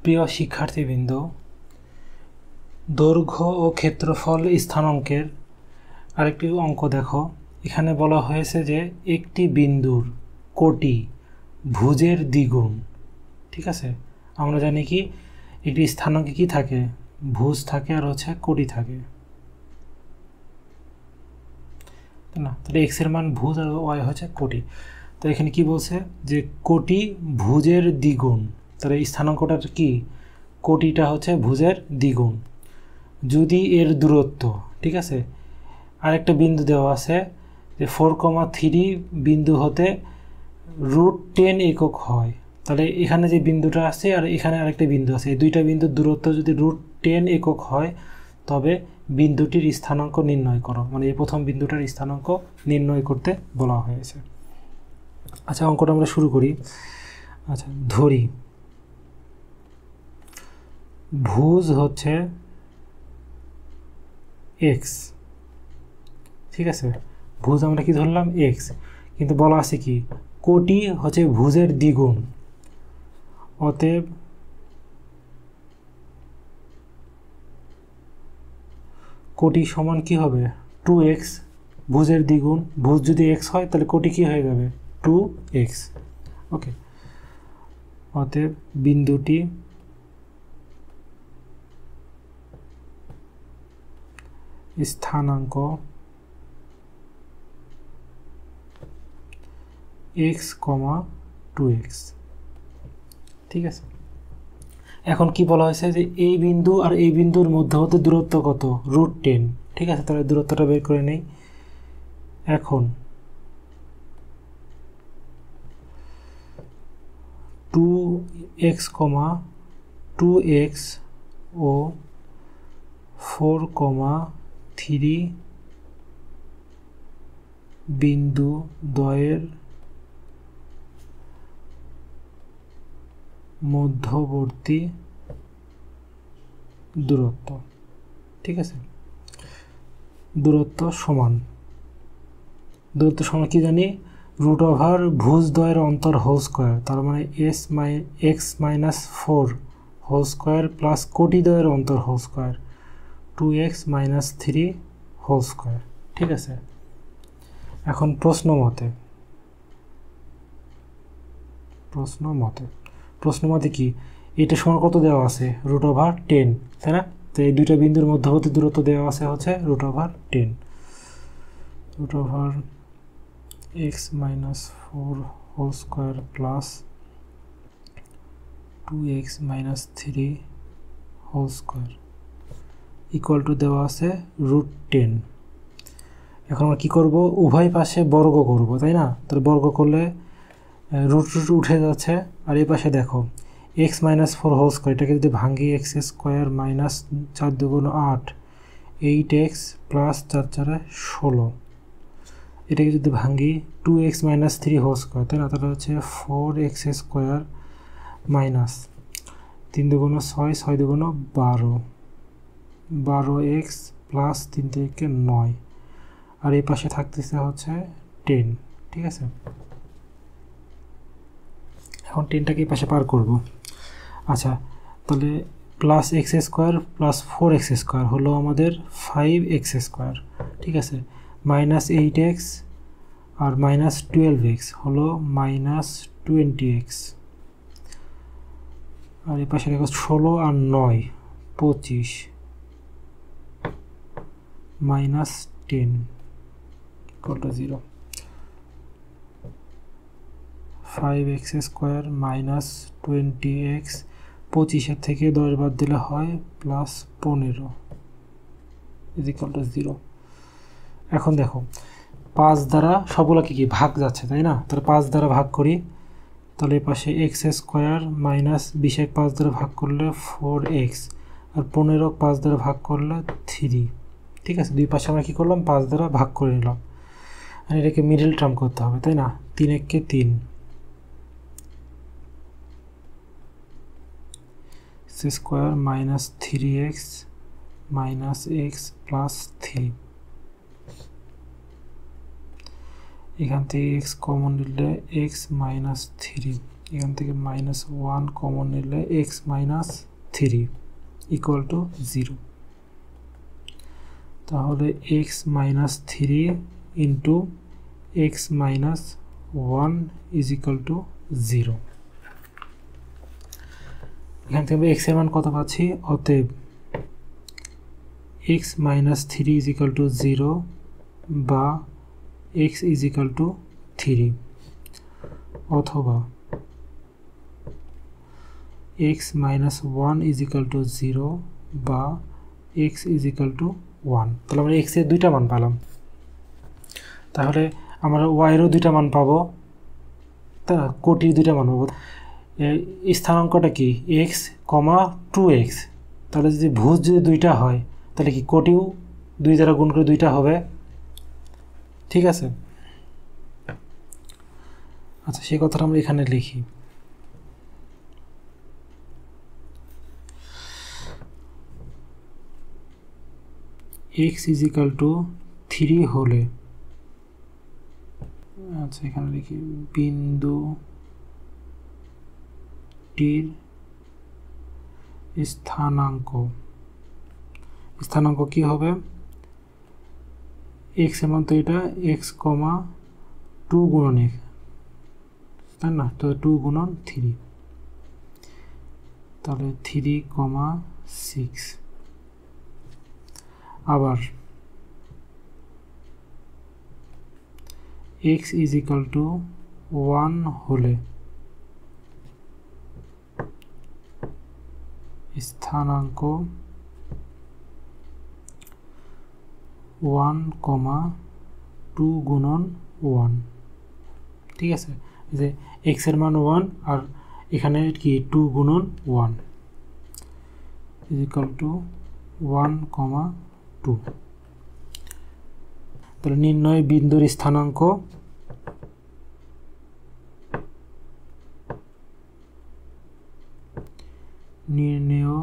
প্রিয় শিক্ষার্থীবৃন্দ, দৈর্ঘ্য ও ক্ষেত্রফল স্থানাঙ্কের আরেকটি অঙ্ক দেখো। এখানে বলা হয়েছে যে একটি বিন্দুর কোটি ভুজের দ্বিগুণ। ঠিক আছে, আমরা জানি কি একটি স্থানাঙ্কে কি থাকে, ভুজ থাকে আর হচ্ছে কোটি থাকে, তাই না? তাহলে এক্স এর মান ভুজ আর ওয়াই হচ্ছে কোটি। তো এখানে কি বলছে যে কোটি ভুজের দ্বিগুণ, তাহলে এই স্থানাঙ্কটার কি, কোটিটা হচ্ছে ভুজের দ্বিগুণ যদি এর দূরত্ব, ঠিক আছে, আরেকটা বিন্দু দেওয়া আছে যে 4,3 বিন্দু হতে √10 একক হয়। তাহলে এখানে যে বিন্দুটা আছে আর এখানে আরেকটা বিন্দু আছে, এই দুইটা বিন্দুর দূরত্ব যদি √10 একক হয় তবে বিন্দুটির স্থানাঙ্ক নির্ণয় করো, মানে এই প্রথম বিন্দুটার স্থানাঙ্ক নির্ণয় করতে বলা হয়েছে। আচ্ছা, অঙ্কটা আমরা শুরু করি। আচ্ছা, ধরি ভুজ হচ্ছে এক্স, ঠিক আছে, ভুজ আমরা কি ধরলাম এক্স, কিন্তু বলা আছে কি কোটি হচ্ছে ভুজের দ্বিগুণ, অতএব কোটি সমান কি হবে 2x, ভুজের দ্বিগুণ, ভুজ যদি x হয় তাহলে কোটি কি হয়ে যাবে 2x। ওকে, অতএব বিন্দুটি স্থানাঙ্ক x, 2x। ঠিক আছে, এখন কি বলা হয়েছে যে এই বিন্দু আর এই বিন্দুর মধ্যবর্তী দূরত্ব কত, √10। ঠিক আছে, তাহলে দূরত্বটা বের করে নেই। এখন 2x, 2x ও 4,3 বিন্দু দ্বয়ের মধ্যবর্তী দূরত্ব। ঠিক আছে, দূরত্ব সমান কি জানি, √ ভুজ দ্বয়ের অন্তর হোল স্কোয়ার, তার মানে x-4 হোল স্কোয়ার প্লাস কোটি দ্বয়ের অন্তর whole square 2x - 3 whole square. ঠিক আছে, এখন প্রশ্ন মতে কি এটা সমান কত দেওয়া আছে, √10, তাই না? তো এই দুইটা বিন্দুর মধ্যবর্তী দূরত্ব দেওয়া আছে হচ্ছে √10, x-4 whole square plus 2x - 3 whole square equal to দেওয়া আছে √10। এখন আমরা কী করব, উভয় পাশে বর্গ করব, তাই না? তাহলে বর্গ করলে √ উঠে যাচ্ছে, আর এই পাশে দেখো x-4 হোল স্কোয়ার, এটাকে যদি ভাঙি x² - 4 × 8, 8x প্লাস 4 × 16, এটাকে যদি ভাঙি 2x - 3 হোল স্কোয়ার, তাই না? তাহলে হচ্ছে 4x² মাইনাস 3 × 6, 6 × 12, 12x প্লাস 3 থেকে 9, আর এই পাশে থাকতেছে হচ্ছে 10। ঠিক আছে, এখন 10টাকে এই পাশে পার করব। আচ্ছা, তাহলে প্লাস x² প্লাস 4x² হলো আমাদের 5x²। ঠিক আছে, মাইনাস 8x আর মাইনাস 12x হলো -20x, আর এই পাশে দেখো 16 আর 9 25 -10 = 0। 5x² মাইনাস 20x, 25-এর থেকে 10 বাদ দিলে হয় +15 = 0। এখন দেখো 5 দ্বারা সবগুলোকে কি ভাগ যাচ্ছে, তাই না? তাহলে 5 দ্বারা ভাগ করি, তাহলে এই পাশে x² মাইনাস 20 5 দ্বারা ভাগ করলে 4x, আর 15 5 দ্বারা ভাগ করলে 3। ঠিক আছে, দুই পাশে আমরা কী করলাম, 5 দ্বারা ভাগ করে নিলাম, আর এটাকে মিডল টার্ম করতে হবে, তাই না? 3 × 3 x² minus 3x minus x plus 3, এখান থেকে x কমন নিলে x - 3 এখান থেকে -1 কমন নিলে x - 3 ইকুয়াল টু 0। তাহলে x - 3 into x - 1 is equal to 0। এখান থেকে x এর মান কত পাচ্ছি? অতএব x - 3 ইজ ইকুয়াল টু 0 বা x ইজ ইকুয়াল টু 3, অথবা x - 1 ইজ ইকুয়াল টু 0 বা x ইজ ইকুয়াল টু 1। তাহলে আমরা x এর দুইটা মান পেলাম। তাহলে আমরা y এরও দুইটা মান পাবো, তা কোটির দুইটা মান পাবো। স্থানাঙ্কটা কি? x, 2x। তাহলে যদি ভুজ যদি দুইটা হয় তাহলে কি কোটিও 2 দ্বারা গুণ করে দুইটা হবে। ঠিক আছে, আচ্ছা সেই কথাটা আমরা এখানে লিখি। x ইজ ইকুয়াল টু 3 হলে, আচ্ছা এখানে লিখি বিন্দুটির স্থানাঙ্ক কি হবে? x এর মান তো এটা x, 2 গুণন x, তাই না? তো 2 গুণন 3, তাহলে 3, 6। আবার x ইজ ইকুয়াল টু 1 হলে স্থানাঙ্ক 1, 2 গুণন 1। ঠিক আছে, যে x এর মান 1 আর এখানে কি 2 গুণন 1 ইজ ইকুয়াল টু 1, 2। তাহলে নির্ণয় বিন্দুর স্থানাঙ্ক নির্ণেয়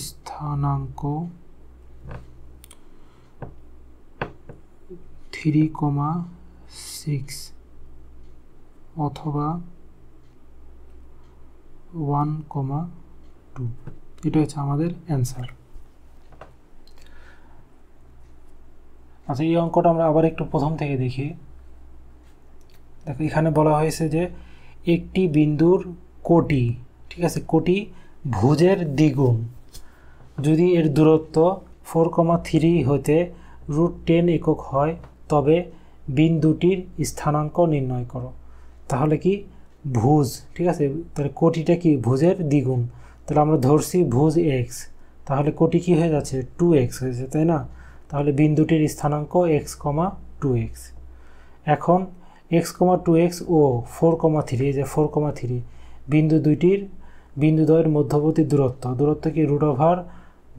স্থানাঙ্ক 3, 6 অথবা 1, 2। এটা হচ্ছে আমাদের অ্যান্সার। আচ্ছা এই অঙ্কটা আমরা আবার একটু প্রথম থেকে দেখি। দেখো এখানে বলা হয়েছে যে একটি বিন্দুর কোটি, ঠিক আছে, কোটি ভুজের দ্বিগুণ যদি এর দূরত্ব 4,3 হতে √10 একক হয় তবে বিন্দুটির স্থানাঙ্ক নির্ণয় করো। তাহলে কি ভুজ, ঠিক আছে, তাহলে কোটিটা কি ভুজের দ্বিগুণ, তাহলে আমরা ধরছি ভুজ x, তাহলে কোটি কি হয়ে যাচ্ছে 2x হয়েছে, তাই না? তাহলে বিন্দুটির স্থানাঙ্ক x, 2x। এখন x, 2x ও 4,3, এই যে 4,3 বিন্দু দুইটির বিন্দুদ্বয়ের মধ্যবর্তী দূরত্ব কি √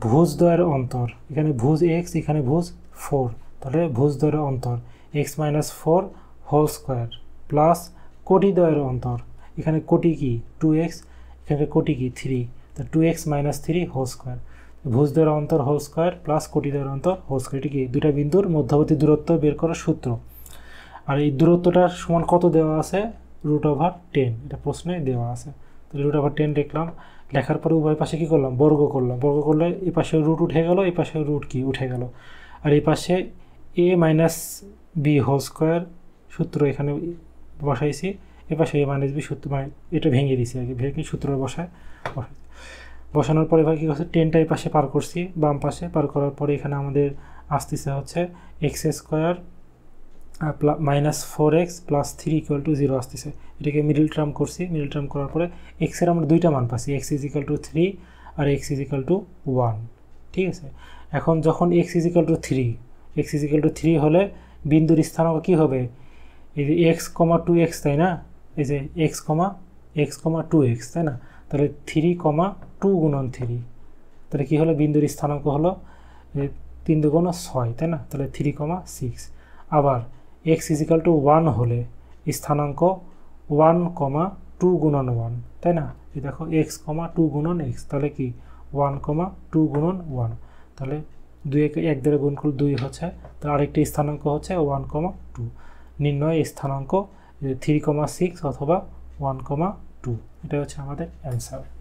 ভুজদ্বয়ের অন্তর। এখানে ভুজ x, এখানে ভুজ 4, তাহলে ভুজদ্বয়ের অন্তর x - 4 হোল স্কোয়ার প্লাস কোটিদ্বয়ের অন্তর, এখানে কোটি কি 2x, এখানে কোটি কি 3, তা 2x - 3 হোল স্কোয়ার, ভুজদ্বয়ের অন্তর হোল স্কোয়ার প্লাস কোটিদ্বয়ের অন্তর হোল স্কোয়ার। এটি কি দুইটা বিন্দুর মধ্যবর্তী দূরত্ব বের করার সূত্র। আর এই দূরত্বটার সমান কত দেওয়া আছে? √10, এটা প্রশ্নে দেওয়া আছে। তাহলে √10 লিখলাম, লেখার পরে উভয় পাশে কি করলাম? বর্গ করলাম। বর্গ করলে এই পাশে রুট উঠে গেল, এই পাশে রুট কি উঠে গেল, আর এই পাশে a - b হোল স্কোয়ার সূত্র এখানে বসাইছি, এ পাশে a - b সূত্র, মানে এটা ভেঙে দিছি আগে, ভেঙে সূত্র বসানোর পরে ভাই কী করছে? 10টা এই পাশে পার করছি, বাম পাশে পার করার পরে এখানে আমাদের আসতেছে হচ্ছে x² -4x + 3 = 0 আসতেছে। এটাকে মিডল টার্ম করছি, মিডল টার্ম করার পরে x এর আমরা দুইটা মান পাচ্ছি, x = 3 আর x = 1। ঠিক আছে, এখন যখন x = 3 হলে বিন্দুর স্থানাঙ্ক কী হবে? এই যে x, 2x, তাই না? এই যে x, 2x, তাই না? তাহলে 3, 2 গুণন 3, তাহলে কী হলো? বিন্দুর স্থানাঙ্ক হলো 3 × 2 = 6, তাই না? তাহলে 3, 6। আবার x = 1 হলে স্থানাঙ্ক 1, 2 গুণন 1, তাই না? এই দেখো x, 2 গুণন x, তাহলে কি 1, 2 গুণন 1, তাহলে 2 1 দ্বারা গুণ করলে 2 হচ্ছে, তার আরেকটি স্থানাঙ্ক হচ্ছে 1, 2। নির্ণয় স্থানাঙ্ক 3, 6 অথবা 1, 2। এটা হচ্ছে আমাদের অ্যান্সার।